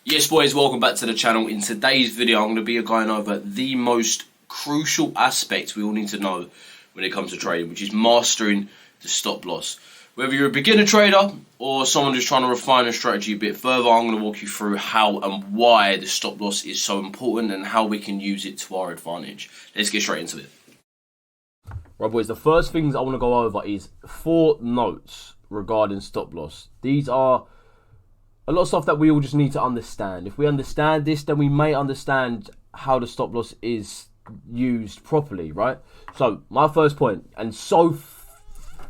Yes, boys, welcome back to the channel. In today's video, I'm going to be going over the most crucial aspect we all need to know when it comes to trading, which is mastering the stop loss. Whether you're a beginner trader or someone who's trying to refine a strategy a bit further, I'm going to walk you through how and why the stop loss is so important and how we can use it to our advantage. Let's get straight into it. Right, boys, the first things I want to go over is 4 notes regarding stop loss. These are a lot of stuff that we all just need to understand. If we understand this, then we may understand how the stop loss is used properly, right? So, my first point, and so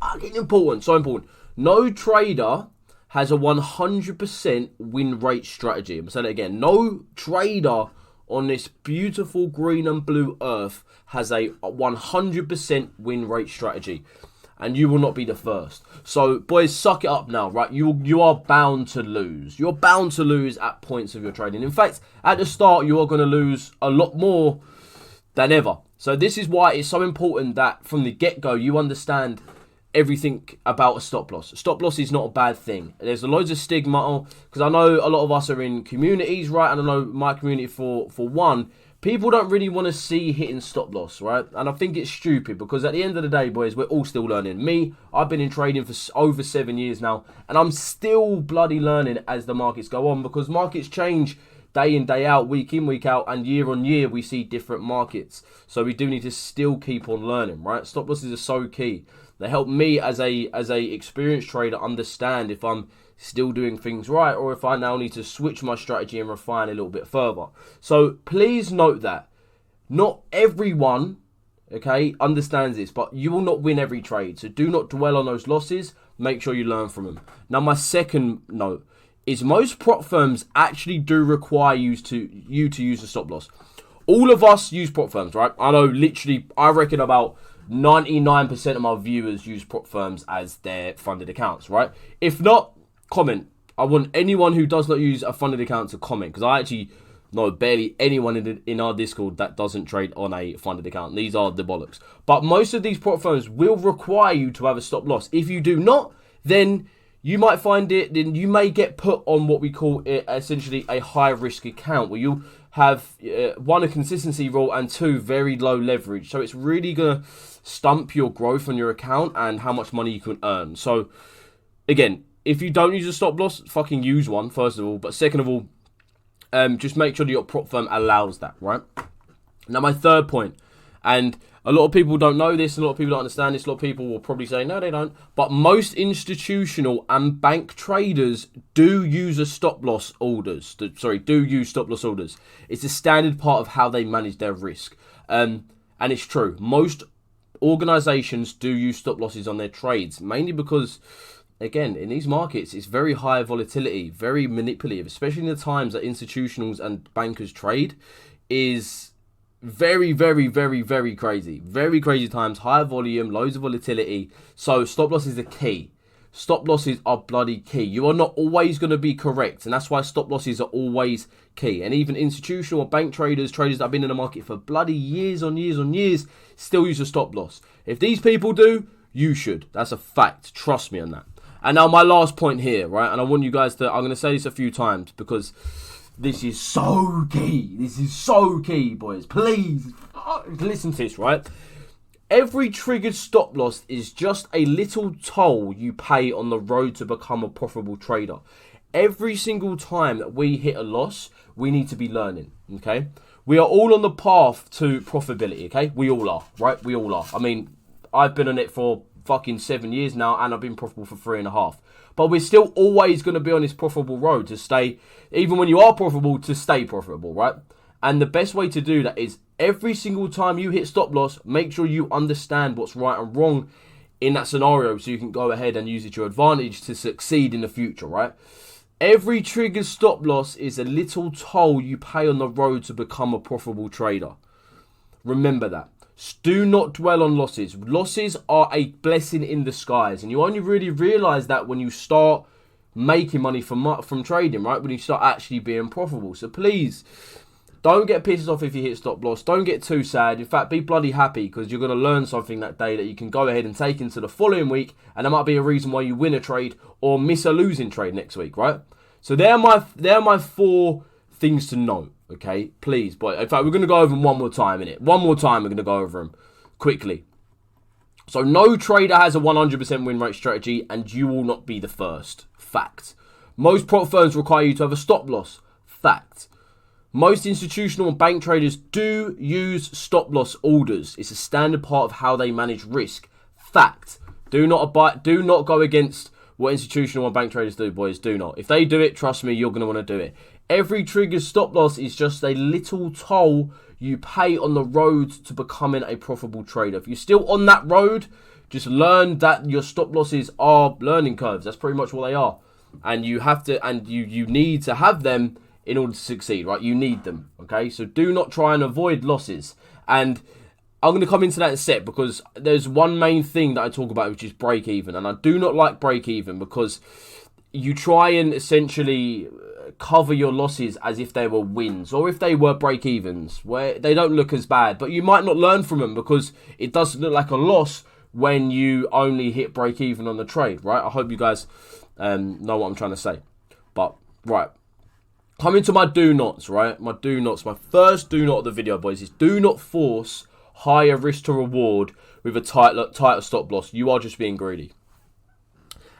fucking important, so important. No trader has a 100% win rate strategy. I'm saying it again. No trader on this beautiful green and blue earth has a 100% win rate strategy. And you will not be the first. So, boys, suck it up now, right? You are bound to lose. You're bound to lose at points of your trading. In fact, at the start, you are going to lose a lot more than ever. So this is why it's so important that from the get-go, you understand everything about a stop loss. A stop loss is not a bad thing. There's loads of stigma, because I know a lot of us are in communities, right? And I know my community, for one, people don't really want to see hitting stop loss, right? And I think it's stupid because at the end of the day, boys, we're all still learning. Me, I've been in trading for over 7 years now, and I'm still bloody learning as the markets go on, because markets change day in, day out, week in, week out, and year on year, we see different markets. So we do need to still keep on learning, right? Stop losses are so key. They help me as a experienced trader understand if I'm still doing things right, or if I now need to switch my strategy and refine a little bit further. So please note that not everyone, okay, understands this, but you will not win every trade. So do not dwell on those losses. Make sure you learn from them. Now, my second note is most prop firms actually do require you to use a stop loss. All of us use prop firms, right? I know literally, I reckon about 99% of my viewers use prop firms as their funded accounts, right? If not, comment. I want anyone who does not use a funded account to comment, because I actually know barely anyone in our Discord that doesn't trade on a funded account. These are the bollocks. But most of these prop firms will require you to have a stop loss. If you do not, then you might find it, then you may get put on what we call essentially a high risk account, where you have one, a consistency rule, and 2, very low leverage. So it's really going to stump your growth on your account and how much money you can earn. So again, if you don't use a stop loss, fucking use one, first of all. But second of all, just make sure that your prop firm allows that, right? Now, my third point, and a lot of people don't know this, a lot of people don't understand this, a lot of people will probably say, no, they don't. But most institutional and bank traders do use stop loss orders. Do use stop loss orders. It's a standard part of how they manage their risk. And it's true. Most organizations do use stop losses on their trades, mainly because, again, in these markets, it's very high volatility, very manipulative, especially in the times that institutionals and bankers trade, is very, very, very, very crazy. Very crazy times, high volume, loads of volatility. So stop losses are key. Stop losses are bloody key. You are not always going to be correct, and that's why stop losses are always key. And even institutional or bank traders that have been in the market for bloody years on years on years, still use a stop loss. If these people do, you should. That's a fact. Trust me on that. And now my last point here, right? And I want you guys to, I'm going to say this a few times because this is so key. This is so key, boys. Please, listen to this, right? Every triggered stop loss is just a little toll you pay on the road to become a profitable trader. Every single time that we hit a loss, we need to be learning, okay? We are all on the path to profitability, okay? We all are, right? We all are. I mean, I've been on it for fucking 7 years now, and I've been profitable for 3.5. But we're still always going to be on this profitable road to stay, even when you are profitable, to stay profitable, right? And the best way to do that is every single time you hit stop loss, make sure you understand what's right and wrong in that scenario so you can go ahead and use it to your advantage to succeed in the future, right? Every triggered stop loss is a little toll you pay on the road to become a profitable trader. Remember that. Do not dwell on losses. Losses are a blessing in disguise, and you only really realize that when you start making money from trading, right? When you start actually being profitable. So please, don't get pissed off if you hit stop loss. Don't get too sad. In fact, be bloody happy, because you're going to learn something that day that you can go ahead and take into the following week, and there might be a reason why you win a trade or miss a losing trade next week, right? So they're my 4 things to note. Okay, please. But in fact, we're going to go over them one more time, innit? One more time, we're going to go over them quickly. So no trader has a 100% win rate strategy, and you will not be the first. Fact. Most prop firms require you to have a stop loss. Fact. Most institutional and bank traders do use stop loss orders. It's a standard part of how they manage risk. Fact. Do not go against what institutional and bank traders do, boys. Do not. If they do it, trust me, you're going to want to do it. Every trigger's stop loss is just a little toll you pay on the road to becoming a profitable trader. If you're still on that road, just learn that your stop losses are learning curves. That's pretty much what they are. And you have to, and you need to have them in order to succeed, right? You need them, okay? So do not try and avoid losses. And I'm going to come into that in a sec, because there's one main thing that I talk about, which is break even. And I do not like break even, because you try and essentially cover your losses as if they were wins, or if they were break evens, where they don't look as bad, but you might not learn from them because it doesn't look like a loss when you only hit break even on the trade, right? I hope you guys know what I'm trying to say. But right, coming to my do nots, right? My do nots, my first do not of the video, boys, is do not force higher risk to reward with a tighter stop loss. You are just being greedy.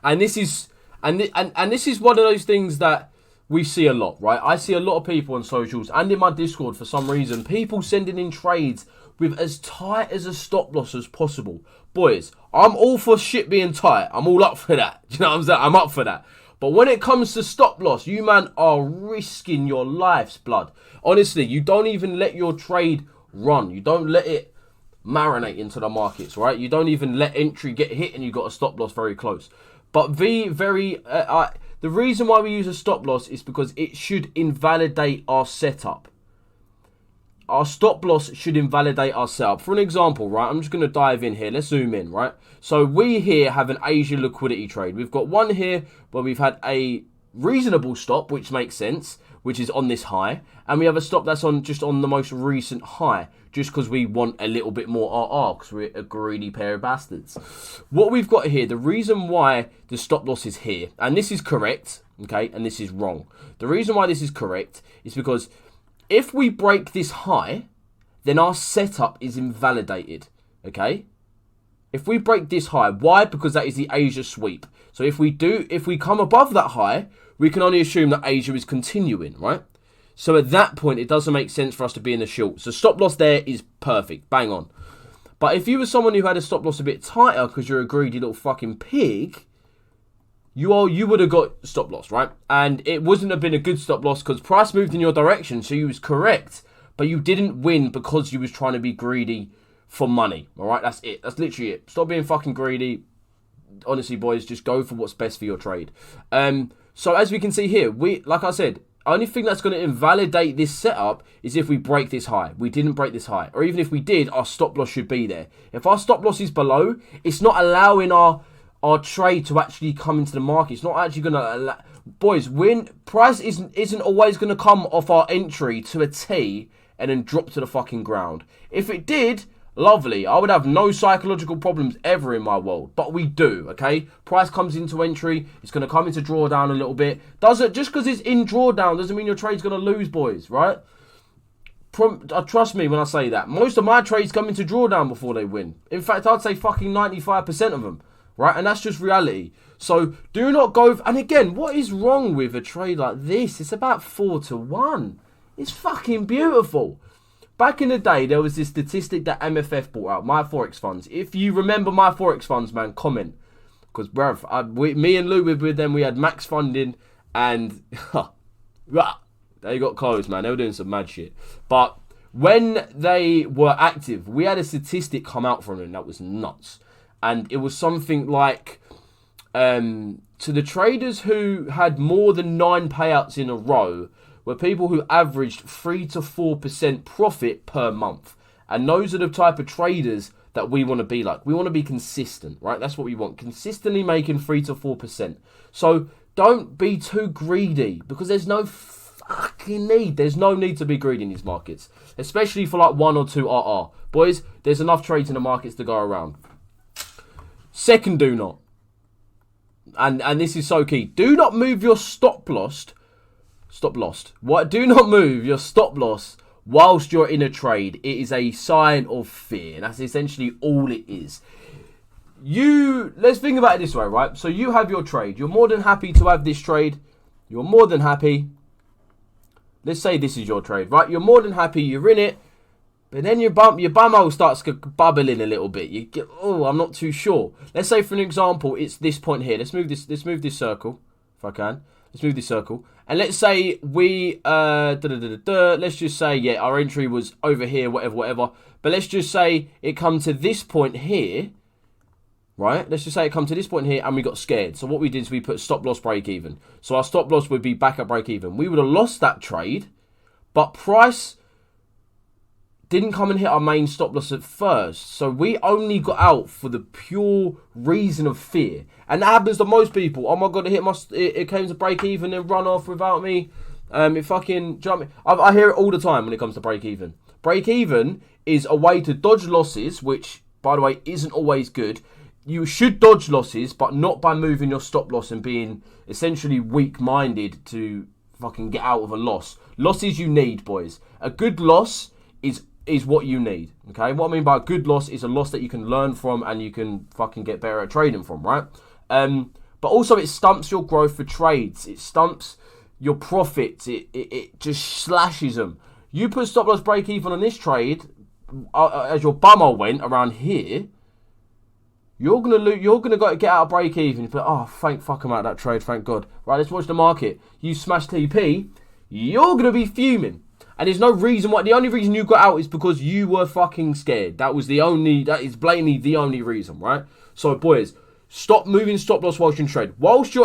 And this is this is one of those things that we see a lot, right? I see a lot of people on socials and in my Discord, for some reason, people sending in trades with as tight as a stop loss as possible. Boys, I'm all for shit being tight. I'm all up for that. You know what I'm saying? I'm up for that. But when it comes to stop loss, you man are risking your life's blood. Honestly, you don't even let your trade run. You don't let it marinate into the markets, right? You don't even let entry get hit and you got a stop loss very close. But the reason why we use a stop loss is because it should invalidate our setup. Our stop loss should invalidate our setup. For an example, right, I'm just going to dive in here. Let's zoom in, right? So we here have an Asia liquidity trade. We've got one here where we've had a reasonable stop, which makes sense, which is on this high. And we have a stop that's just on the most recent high, just because we want a little bit more RR, because we're a greedy pair of bastards. What we've got here, the reason why the stop loss is here, and this is correct, okay, and this is wrong. The reason why this is correct is because if we break this high, then our setup is invalidated, okay? If we break this high, why? Because that is the Asia sweep. So if we come above that high, we can only assume that Asia is continuing, right? So at that point, it doesn't make sense for us to be in the short. So stop loss there is perfect, bang on. But if you were someone who had a stop loss a bit tighter because you're a greedy little fucking pig, you would have got stop loss, right? And it wouldn't have been a good stop loss because price moved in your direction, so you was correct. But you didn't win because you was trying to be greedy for money, all right? That's it. That's literally it. Stop being fucking greedy. Honestly, boys, just go for what's best for your trade. So as we can see here, like I said, only thing that's going to invalidate this setup is if we break this high. We didn't break this high. Or even if we did, our stop loss should be there. If our stop loss is below, it's not allowing our trade to actually come into the market. It's not actually going to allow... Boys, price isn't always going to come off our entry to a T and then drop to the fucking ground. If it did... lovely. I would have no psychological problems ever in my world. But we do, okay? Price comes into entry. It's going to come into drawdown a little bit. Just because it's in drawdown doesn't mean your trade's going to lose, boys, right? Trust me when I say that. Most of my trades come into drawdown before they win. In fact, I'd say fucking 95% of them, right? And that's just reality. So do not go... And again, what is wrong with a trade like this? It's about 4-1. It's fucking beautiful. Back in the day, there was this statistic that MFF brought out, My Forex Funds. If you remember My Forex Funds, man, comment. Because, bruv, me and Lou with them, we had max funding, and they got closed, man. They were doing some mad shit. But when they were active, we had a statistic come out from them that was nuts. And it was something like, to the traders who had more than 9 payouts in a row, were people who averaged 3 to 4% profit per month. And those are the type of traders that we want to be like. We want to be consistent, right? That's what we want. Consistently making 3 to 4%. So don't be too greedy, because there's no fucking need. There's no need to be greedy in these markets, especially for like 1 or 2 RR. Boys, there's enough trades in the markets to go around. Second do not. and this is so key. Do not move your stop loss. What? Do not move your stop loss whilst you're in a trade. It is a sign of fear. That's essentially all it is. Let's think about it this way, right? So you have your trade. You're more than happy to have this trade. You're more than happy. Let's say this is your trade, right? You're more than happy. You're in it. But then your bumhole starts bubbling a little bit. You get, oh, I'm not too sure. Let's say, for an example, it's this point here. Let's move this circle, if I can. Let's move this circle. And let's say we, let's just say, yeah, our entry was over here, whatever. But let's just say it come to this point here, right? Let's just say it come to this point here and we got scared. So what we did is we put stop loss break even. So our stop loss would be back at break even. We would have lost that trade, but price didn't come and hit our main stop loss at first. So we only got out for the pure reason of fear. And that happens to most people. Oh my God, it came to break even and run off without me. It fucking jumped. I hear it all the time when it comes to break even. Break even is a way to dodge losses, which, by the way, isn't always good. You should dodge losses, but not by moving your stop loss and being essentially weak-minded to fucking get out of a loss. Losses you need, boys. A good loss is what you need, okay? What I mean by a good loss is a loss that you can learn from and you can fucking get better at trading from, right? But also it stumps your growth for trades. It stumps your profits. It just slashes them. You put stop loss break even on this trade, as your bumhole went around here, you're gonna get out of break even. But oh, thank fuck I'm out of that trade, thank God. Right, let's watch the market. You smash TP, you're gonna be fuming. And there's no reason why. The only reason you got out is because you were fucking scared. That is blatantly the only reason, right? So, boys, stop moving stop loss whilst you're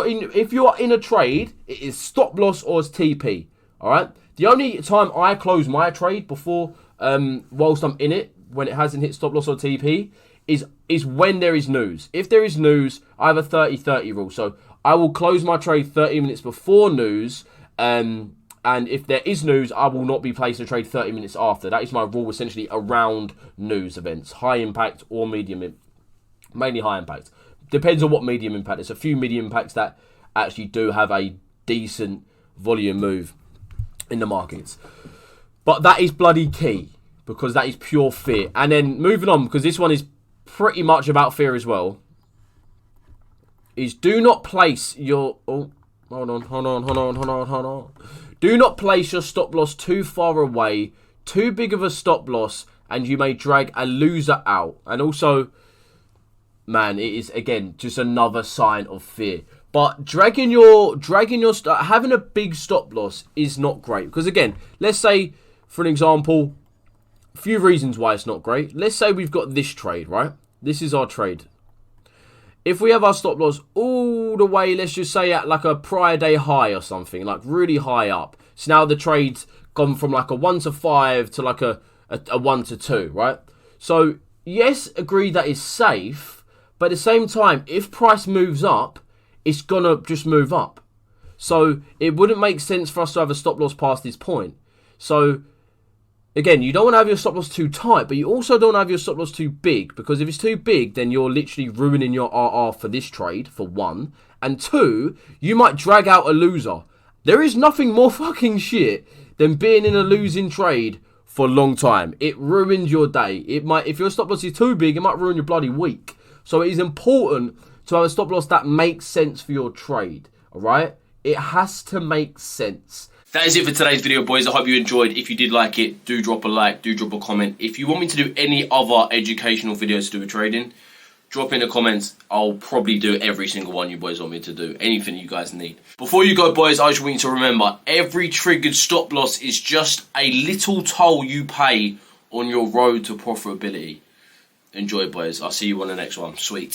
in trade. If you're in a trade, it is stop loss or it's TP. All right. The only time I close my trade before, whilst I'm in it, when it hasn't hit stop loss or TP, is when there is news. If there is news, I have a 30-30 rule. So I will close my trade 30 minutes before news. And if there is news, I will not be placing a trade 30 minutes after. That is my rule essentially around news events. High impact or medium, mainly high impact. Depends on what medium impact. There's a few medium impacts that actually do have a decent volume move in the markets. But that is bloody key because that is pure fear. And then moving on, because this one is pretty much about fear as well, is do not place your... Oh, hold on. Do not place your stop loss too far away, too big of a stop loss, and you may drag a loser out. And also, man, it is, again, just another sign of fear. But having a big stop loss is not great. Because again, let's say, for an example, a few reasons why it's not great. Let's say we've got this trade, right? This is our trade. If we have our stop loss all the way, let's just say at like a prior day high or something, like really high up. So now the trade's gone from like a 1 to 5 to like a 1 to 2, right? So yes, agree that is safe, but at the same time, if price moves up, it's gonna just move up. So it wouldn't make sense for us to have a stop loss past this point. So again, you don't want to have your stop loss too tight, but you also don't have your stop loss too big, because if it's too big, then you're literally ruining your RR for this trade, for one. And two, you might drag out a loser. There is nothing more fucking shit than being in a losing trade for a long time. It ruins your day. If your stop loss is too big, it might ruin your bloody week. So it is important to have a stop loss that makes sense for your trade, all right? It has to make sense. That is it for today's video, boys. I hope you enjoyed. If you did like it, do drop a like, do drop a comment. If you want me to do any other educational videos to do with trading, drop in the comments. I'll probably do every single one you boys want me to do. Anything you guys need. Before you go, boys, I just want you to remember, every triggered stop loss is just a little toll you pay on your road to profitability. Enjoy, boys. I'll see you on the next one. Sweet.